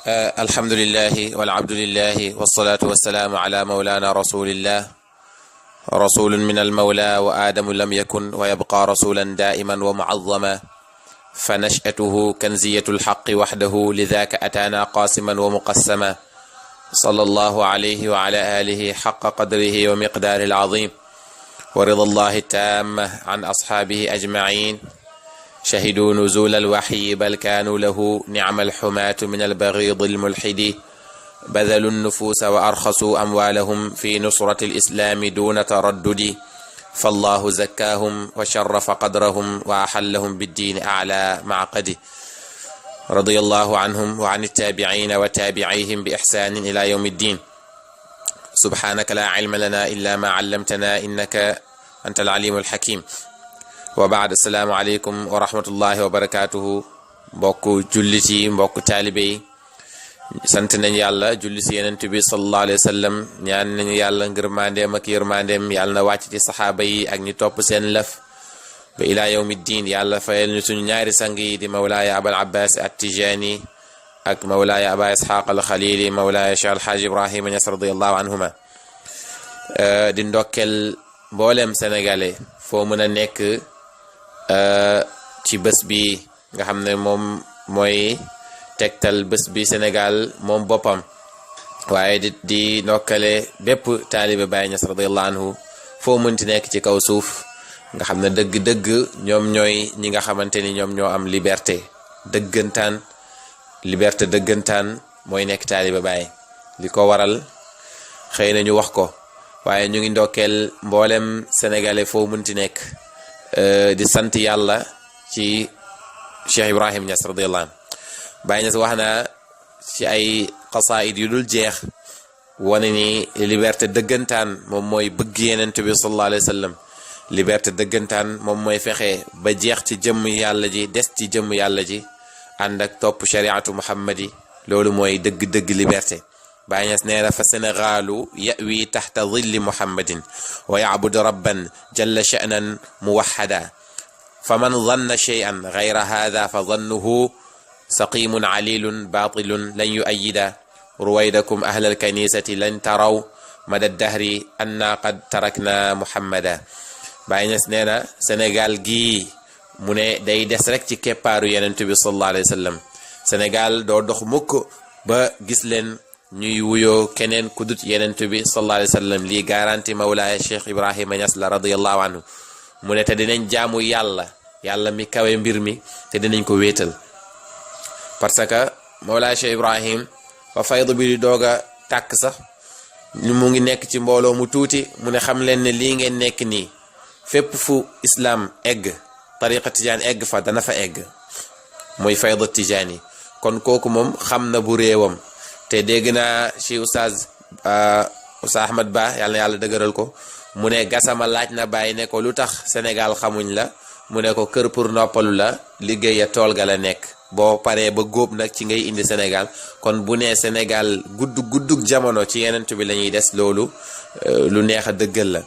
الحمد لله والعبد لله والصلاة والسلام على مولانا رسول الله رسول من المولى وآدم لم يكن ويبقى رسولا دائما ومعظما فنشأته كنزية الحق وحده لذاك أتانا قاسما ومقسما صلى الله عليه وعلى آله حق قدره ومقداره العظيم ورضا الله التام عن أصحابه أجمعين شهدوا نزول الوحي بل كانوا له نعم الحماة من البغيض الملحد بذلوا النفوس وأرخصوا أموالهم في نصرة الإسلام دون تردد فالله زكاهم وشرف قدرهم وأحلهم بالدين أعلى معقد رضي الله عنهم وعن التابعين وتابعيهم بإحسان إلى يوم الدين سبحانك لا علم لنا إلا ما علمتنا إنك أنت العليم الحكيم وبعد السلام عليكم ورحمة الله وبركاته mbokk jullit yi mbokk taalibe yi sant nañ yàlla julli si yenent bi sallallahu alayhi wa sallam ñaan nañu yàlla ngërmandeem ak yërmandeem yàlla na wàcc ci saxaaba yi ak ñi topp seen lëf ba ilaa yawmi diin yàlla fayal ñu suñu ñaari sang yi di mawlaaya abal abbas at-tijani ak mawlaaya aba isxaq al xalili mawlaaya cheikh alxaaj ibrahima ñas radiallahu anhuma di ndokkel mboolem sénégalais foo mën a nekk ci bés bi nga xam ne moom mooy tegtal bés bi Sénégal moom boppam waaye di nokkale bépp taalibe Baay Ñas radiyallahu anhu foo mënti nekk ci kaw suuf nga xam ne dëgg-dëgg ñoom ñooy ñi nga xamante ni ñoom ñoo am liberté dëggantaan liberté dëggantaan mooy nekk taalibe Baay li ko waral xëy na ñu wax ko waaye ñu ngi ndokkeel mboolem sénégalais foo mënti nekk di sant yàlla ci Cheikh Ibrahim Niass radiyallahu anhu Baay Ñas wax na ci ay qasaid yu dul jeex wane ni liberté dëggantaan moom mooy bëgg yenent bi sallallahu alayhi wa sallam liberté dëggantaan moom mooy fexe ba jeex ci jëmm yàlla ji des ci jëmm yàlla ji ànd ak topp shariatu muhammadi loolu mooy dëgg-dëgg liberté Baay Ñas nee na fa sénégalu yawi taxta dhilli muhammadin wa yacbudu rabban jalla sha'nan muwaxada fa man danna shay'an gayra hada fa dannuhu saqimun calilun batilun lan yu'ayyida ruwaydakum ahla alkanisati lan taraw mada dahri anna qad tarakna muhammada Baay Ñas nee na Sénégal gii mu ne day des rek ci keppaaru yenent bi sallallahu alayhi wa sallam Sénégal doo dox mukk ba gis leen ñuy wuyoo keneen ku dut yenent bi sallallahu alayhi wa sallam lii garanti mawlaaya Cheikh Ibrahima Niass la radiyallahu anhu mu ne te dinañ jaamu yàlla mi kawe mbir mi te dinañ ko wéetal parce que mawlaaya Cheikh Ibrahim fa faydu bi di doog a tàkk sax mu ngi nekk ci mbooloo mu tuuti mu ne xam leen ne lii ngeen nekk nii fépp fu islam egg tariqa tijaan egg fa dana fa egg mooy faydu tijaani kon kooku moom xam na bu réewam te dégg naa ci Oustaz Ahmad Ba yàlla na yàlla dëgëral ko mu ne Gassama laaj na bàyyi ne ko lu tax Sénégal xamuñ la mu ne ko kër pour noppalu la liggéey ya tool ga la nekk boo paree ba góob nag ci ngay indi Sénégal kon bu nee Sénégal guddug jamono ci yenent bi la ñuy des loolu lu neex a dëggal la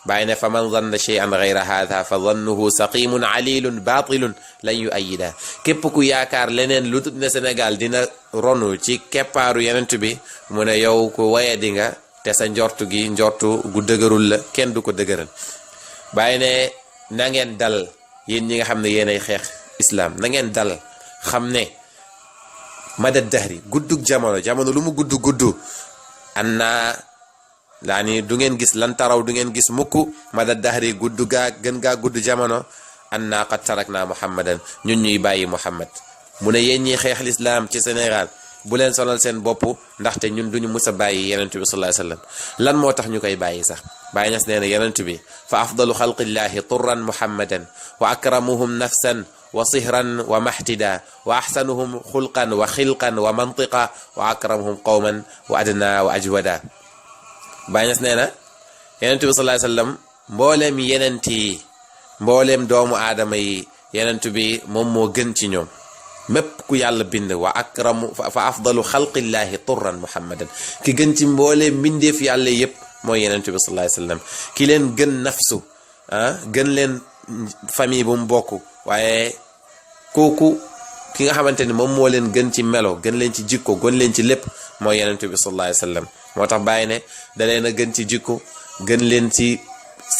bàyyi ne fa man zanna shay'an ghayra hadha fa zannuhu saqimun alilun batilun lan yu'ayyida képp ku yaakaar leneen lu tut ne Sénégal dina ronu ci keppaaru yenent bi mu ne yow ku waye di nga te sa njortu gu dëgërul la kenn du ko dëgëral bàyyi ne na ngeen dal yéen ñi nga xam ne yéenay xeex islam na ngeen dal xam ne mada dahri guddug jamono lu mu gudd anna laa ni du ngeen gis lan taraw du ngeen gis mukk mada dahri gën gaa gudd jamono anna qad tarakna muhammadan ñun ñuy bàyyi muhammad mu ne yéen ñiy xeex lislaam ci Sénégal bu leen sonal seen bopp ndaxte ñun duñu mus a bàyyi yenent bi sallallahu alayhi wasallam lan moo tax ñu koy bàyyi sax Baay Ñas nee na yenent bi fa afdalu xalqillahi turran muhammadan wa akramuhum nafsan wa sihran wa mahtida wa ahsanuhum xulqan wa xilqan wa mantiqa wa akramuhum qawman wa adna wa ajwada Baay Ñas nee na yenent bi sallallahu alayhi wasallam mbooleem yenent yi mbooleem doomu aadama yi yenent bi moom moo gën ci ñoom mépp ku yàlla bind wa akramu fa afdalu xalqillahi turran muhammadan ki gën ci mbooleem mbindeef yàlla yépp mooy yenent bi sallallahu alayhi wasallam ki leen gën nafsu gën leen famille bu mu bokk waaye kooku ki nga xamante ni moom moo leen gën ci melo gën leen ci jikko gën leen ci lépp mooy yonent bi sallallahu alayhi wa sallam moo tax bàyyi ne da leen a gën ci jikko gën leen ci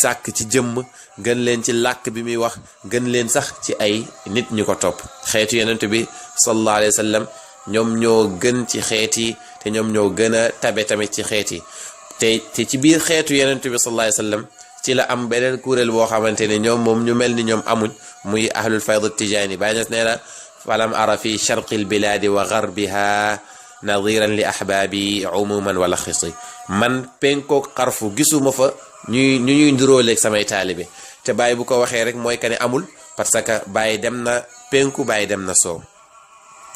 sàkk ci jëmm gën leen ci làkk bi muy wax gën leen sax ci ay nit ñu ko topp xeetu yonent bi sallallahu alayhi wa sallam ñoom ñoo gën ci xeet yi te ñoom ñoo gën a tabe tamit ci xeet yi te ci biir xeetu yonent bi sallallahu alayhi wa sallam ci la am beneen kuréel boo xamante ne ñoom moom ñu mel ni ñoom amuñ muy ahlul fayd tijaani Baay Ñas nee na falam ara fi sharqi lbilaadi wa garbiha nadiran li ahbaabi umuman wala xisi man penkook xarfu gisuma fa ñuy nduróoleeg samay taalibe te Baay bu ko waxee rek mooy que ne amul parce que Baay dem na penku Baay dem na soow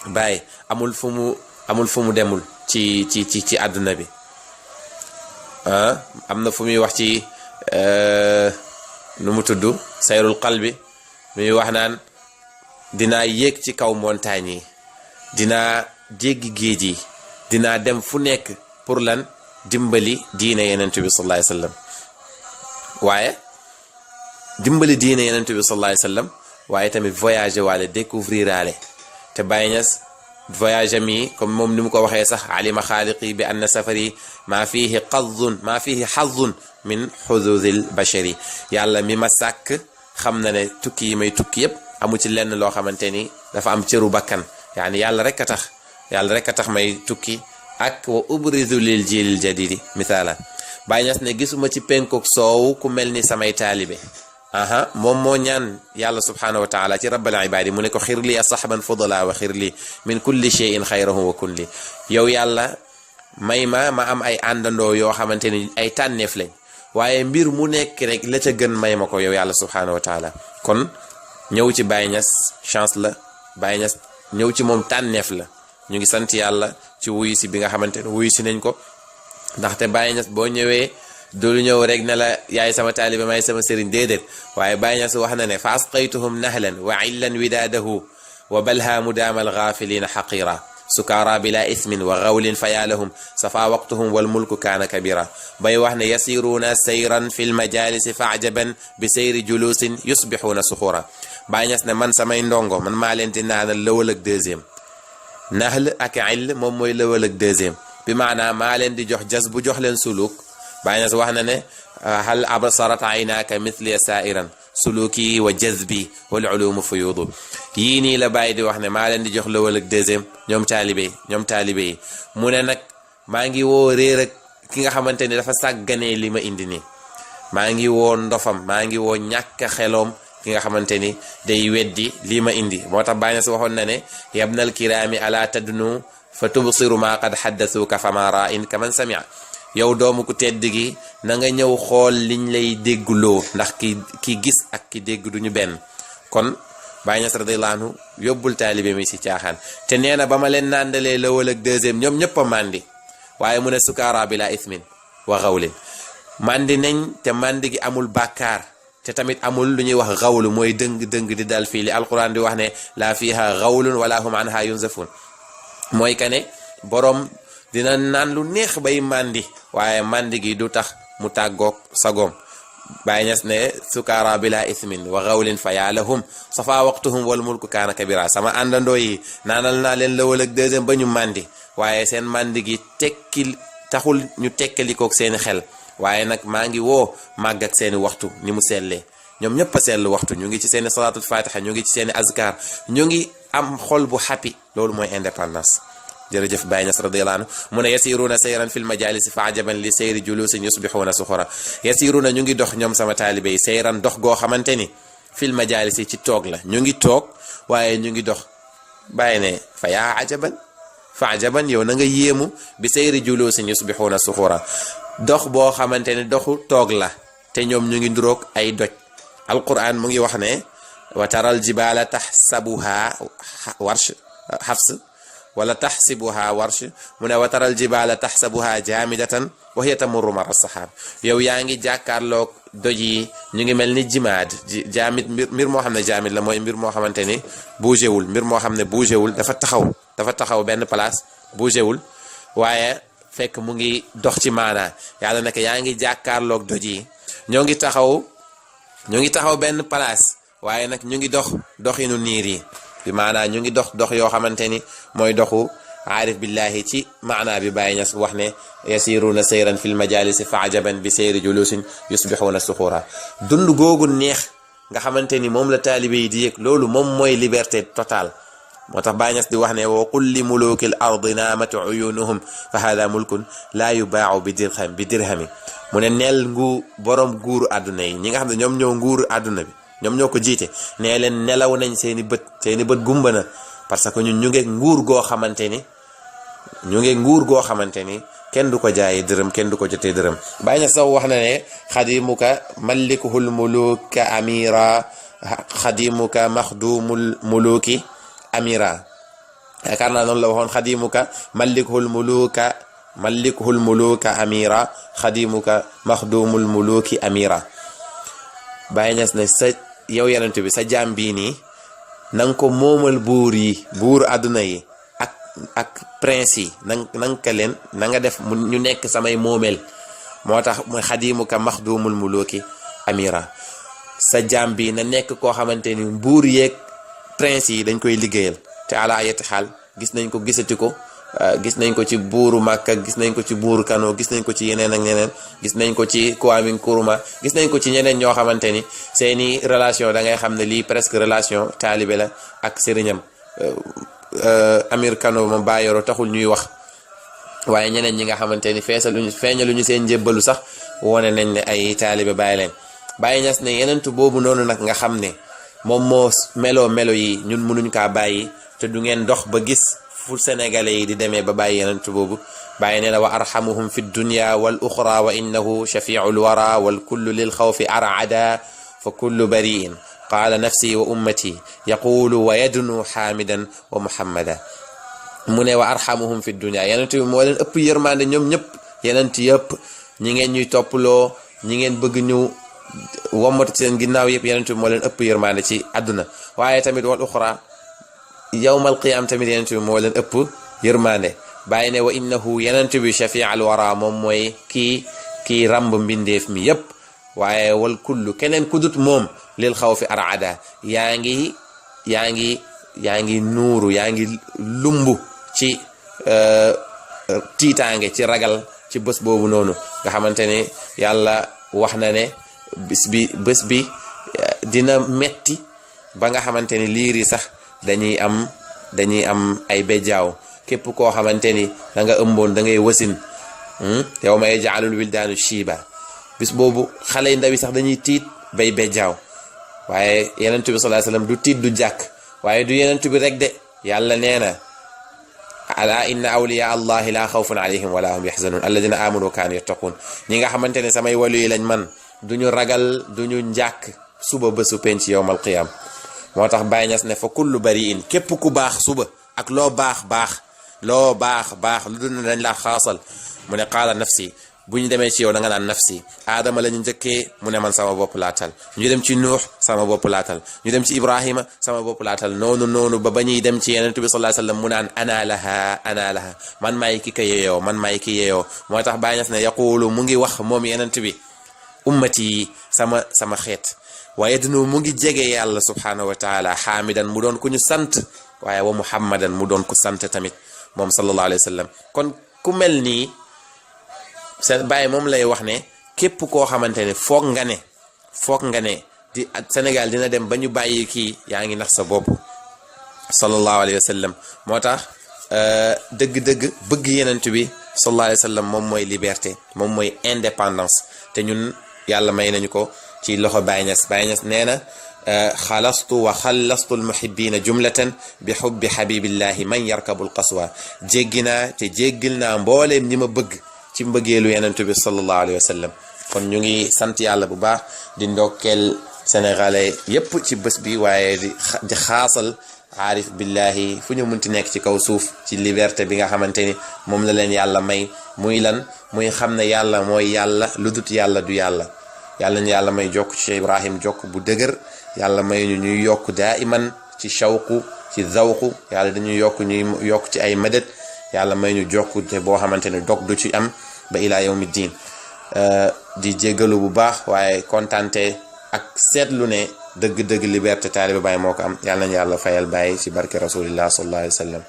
Baay amul fu mu demul ci àdduna bi am na fu muy wax ci nu mu tudd sayrul qalbi muy wax naan dinaa yéeg ci kaw montagne yi dinaa jéggi géej yi dinaa dem fu nekk pour lan dimbali diine yenent bi sallallahu alayhi wasallam waaye dimbali diine yenent bi sallallahu alayhi wasallam waaye tamit voyager waale découvrir aale te Baay Ñas voyage am yi comme moom ni mu ko waxee sax alima xaaliqi bi anna safari maa fihi xazun min xududil bashari yàlla mi ma sàkk xam na ne tukki yi may tukki yépp amu ci lenn loo xamante ni dafa am cëru bakkan yaani yàlla rek a tax may tukki ak wa ubrizu lil jilil jadidi misaala Baay Ñas ne gisuma ci penkook soow ku mel ni samay taalibe moom moo ñaan yàlla subhanahu wa taala ci rabbal ibadi mu ne ko xir li asahban fudala wa xir li min kulli shay'in xayrahu wa kun li yow yàlla may ma am ay àndandoo yoo xamante ni ay tànneef lañ waaye mbir mu nekk rek la ca gën may ma ko yow yàlla subhanahu wa taala kon ñëw ci Baay Ñas chance la Baay Ñas ñëw ci moom tànneef la ñu ngi sant yàlla ci wuyu si bi nga xamante ne wuyu si nañ ko ndaxte Baay Ñas boo ñëwee dulu ñëw rek ne la yaay sama taalibe maay sama sëriñ déedéet waaye Baay Ñas wax na ne fa asqaytuhum nahlan wa illan widaadahu wa balha mudaama algaafilina xaqira sukaara bila ismin wa gawlin fayaalahum safa waqtuhum wal mulku kaana kabira bay wax ne yasiruuna sayran fi lmajalisi faajaban bi sayri julusin yusbixuuna suxura Baay Ñas ne man samay ndongo man maa leen di naanal lëwal ak deuxième nahl ak ill moom mooy lëwal ak deuxième bi maanaam maa leen di jox jas bu jox leen suluk Baay Ñas wax na ne hal absarat aynaaka mithli sairan suluki wa jazbi wal ulumu fuyudu yii nii la Baay di wax ne maa leen di jox lëwal ak deuxième ñoom taalibe yi mu ne nag maa ngi woo réer ak ki nga xamante ni dafa sàgganee li ma indi nii maa ngi woo ndofam maa ngi woo ñàkk xeloom ki nga xamante ni day weddi lii ma indi moo tax Baay Ñas waxoon na ne yabnal kiraami ala tadnu fa tubsiru ma qad xaddasuuka fama ra'in kaman samia yow doomu ku tedd gi na nga ñëw xool liñ lay déggloo ndax ki gis ak ki dégg duñu benn kon Baay Ñas radiyallahu anhu yóbbul taalibe mi ci caaxaan te nee na ba ma leen nàndalee lëwal ak deuxième ñoom ñëpp a màndi waaye mu ne sukaara bila ismin wa xawlin màndi nañ te màndi gi amul bàkkaar te tamit amul lu ñuy wax xawlu mooy dëng di dal fii li alquran di wax ne laa fiha xawlun wala hum anha yunzafun mooy que ne boroom dina naan lu neex bay màndi waaye màndi gi du tax mu tàggoog sagoom Baay Ñas ne sukaara bila ismin wa xawlin fa yaa lahum safa waqtuhum wal mulku kaana kabira sama àndandoo yi naanal naa leen lëwal ak deuxième ba ñu màndi waaye seen màndi gi taxul ñu tekkalikoog seeni xel waaye nag maa ngi woo màgg ak seeni waxtu ni mu sellee ñoom ñëpp a sell waxtu ñu ngi ci seeni salaatul fatiha ñu ngi ci seeni azkar ñu ngi am xol bu happy loolu mooy indépendance jërëjëf Baay Ñas radiyallahu anhu mu ne yasiruuna sayran fil majalisi fa ajaban li sayri julusin yusbixuuna suxura yasiruuna ñu ngi dox ñoom sama taalibe yi sayran dox goo xamante ni fil majalisi ci toog la ñu ngi toog waaye ñu ngi dox bàyyi ne fa yaa ajaban yow na nga yéemu bi sayri julusin yusbixuuna suxura dox boo xamante ne doxu toog la te ñoom ñu ngi nduroog ay doj alquran mu ngi wax ne wa taral jibaala taxsabuha warsh xafs wala taxsibuha warsh mu ne wa taral jibaala taxsabuha jaamidatan wa hiya tamurru mara saxaab yow yaa ngi jàkkaarloog doj yi ñu ngi mel ni jimaad jaamid mbir moo xam ne jaamid la mooy mbir moo xamante ni bougéwul mbir moo xam ne bougéwul dafa taxaw benn place bougéwul waaye fekk mu ngi dox ci maanaa yàlla nekk yaa ngi jàkkaarloog doj yi ñoo ngi taxaw benn place waaye nag ñu ngi doxinu niir yi bi maanaa ñu ngi dox dox yoo xamante ni mooy doxu aarif billahi ci maanaa bi Baye Niass wax ne yasiruuna sayran fil majalisi fa ajaban bi sayri julusin yusbixuuna suxura dund googu neex nga xamante ni moom la taalibe yi di yëg loolu moom mooy liberté totale moo tax Baye Niass di wax ne wa qul li muluki l ardi naamat uyunuhum fa hada mulkun laa yubaacu bi dirhami mu ne neel borom nguuru àdduna yi ñi nga xam ne ñoom ñoo nguuru àdduna bi ñoom ñoo ko jiite nee leen nelaw nañ seeni bët gumba na parce que ñun ñu ngi nguur goo xamante ni kenn du ko jaayi dërëm kenn du ko jotee dërëm Baye Niass sax wax na ne xadimuka malikuhul muluka amira xadimuka maxdumul muluki amira yaakaar naa noonu la waxoon xadimuka malikuhul muluka amira xadimuka maxdumul muluki amira Baye Niass ne sa yow yenent bi sa jaam bii nii na nga ko moomal buur àdduna yi ak prince yi nanga ka leen na nga def ñu nekk samay moomeel moo tax mooy xadimuka maxdumul muluki amira sa jaam bi na nekk koo xamante ni buur yeeg prince yi dañ koy liggéeyal te ala ayati xaal gis nañ ko gisati ko gis nañ ko ci buuru Makka gis nañ ko ci buuru Kano gis nañ ko ci yeneen ak ñeneen gis nañ ko ci Kwame Nkrumah gis nañ ko ci ñeneen ñoo xamante ni seeni relation da ngay xam ne lii presque relation taalibe la ak sëriñam Amir Kano ma bàyyoro taxul ñuy wax waaye ñeneen ñi nga xamante ni feeñaluñu seen njébbalu sax wone nañ ne ay taalibe Baye leen Baye Niass ne yenentu boobu noonu nag nga xam ne moom moo melo yi ñun mënuñ kaa bàyyi te du ngeen dox ba gis fu sénégalais yi di demee ba bàyyi yenentu boobu Baye nee na wa arhamuhum fi dunya wal uxra wa innahu shafiul wara wal kullu lil xawfi arada fa kullu bariin qaala nafsi wa ummati yaqulu wa yadnu xaamidan wa muhammada mu ne wa arhamuhum fi dunya yenent bi moo leen ëpp yërmande ñoom ñëpp yenent yëpp ñi ngeen ñuy topploo ñi ngeen bëgg ñu wommatu ci seen ginnaaw yëpp yenent bi moo leen ëpp yërmande ci àdduna waaye tamit wal uxra yawmal qiyaam tamit yenent bi moo leen ëpp yërmande bàyyi ne wa innahu yenent bi shafi al wara moom mooy kii ramb mbindeef mi yëpp waaye wal kullu keneen kudut moom lil xaw fi arada yaa ngi nuuru yaa ngi lumbu ci tiitaange ci ragal ci bés boobu noonu nga xamante ne yàlla wax na ne bés bi dina metti ba nga xamante ni liir yi sax dañuy am ay bejjaaw képp koo xamante ni da nga ëmboon da ngay wasin yawma yaj'alul wildaanu shiiba bis boobu xale yu ndaw yi sax dañuy tiit bay bejjaaw waaye yenent bi sallallahu alayhi wasallam du tiit du jàkk waaye du yenent bi rek de yàlla nee na ala inna awliya allahi la xawfun alayhim wala hum yaxzanun alladina amanu wa kaanu yattaqun ñi nga xamante ne samay walu yi lañ man duñu ragal duñu njàkk suba bésu penc yowmal qiyam moo tax Baye Niass ne fa kullu bariin képp ku baax suba ak loo baax lu dul dañ la xaasal mu ne qaala nafsi bu ñu demee ci yow da nga naan nafsi aadama la ñu njëkkee mu ne man sama bopp laatal ñu dem ci nuux sama bopp laatal ñu dem ci ibrahima sama bopp laatal noonu ba ñuy dem ci yenent bi sallallahu alayhi wasallam mu naan ana laha man maay ki ka yeeyoo man maay ki yeeyoo moo tax Baye Niass ne yaqulu mu ngi wax moom yenent bi ummati sama xeet waaye dinu mu ngi jege yàlla subhanahu wa taala xaamidan mu doon ku ñu sant waaye wa muhammadan mu doon ku sant tamit moom sallallahu alayhi wasallam kon ku mel nii seen Baye moom lay wax ne képp koo xamante ne foog nga ne di Sénégal dina dem ba ñu bàyyi kii yaa ngi nax sa bopp sallallahu alayhi wa sallam moo tax dëgg-dëgg bëgg yenent bi sallallahu alayhi wa sallam moom mooy liberté moom mooy indépendance te ñun yàlla may nañu ko ci loxo Baye Niass nee na xalastu wa xallastu almuhibbina jumlatan bi xubbi xabibillahi man yarkabul qaswa jéggi naa te jéggil naa mbooleem ñi ma bëgg ci mbëggeelu yenentu bi sallallahu alayhi wa sallam kon ñu ngi sant yàlla bu baax di ndokkeel sénégalais yépp ci bés bi waaye di xaasal aarif billahi fu ñu munti nekk ci kaw suuf ci liberté bi nga xamante ni moom la leen yàlla may muy xam ne yàlla mooy yàlla lu dut yàlla du yàlla ñu yàlla may jokk ci Ibrahim jokk bu dëgër yàlla may ñu ñuy yokk daa iman ci shawqu ci zawqu yàlla dañuy ñuy yokk ci ay madad yàlla may ñu jokk te boo xamante ne dog du ci am ba ilaa yawmi diin di jéggalu bu baax waaye kontante ak seetlu ne dëgg-dëgg liberté taalibe Baay moo ko am. yàlla nañu yàlla fayal Baay ci barke rasulillah sallallahu alayhi wa sallam.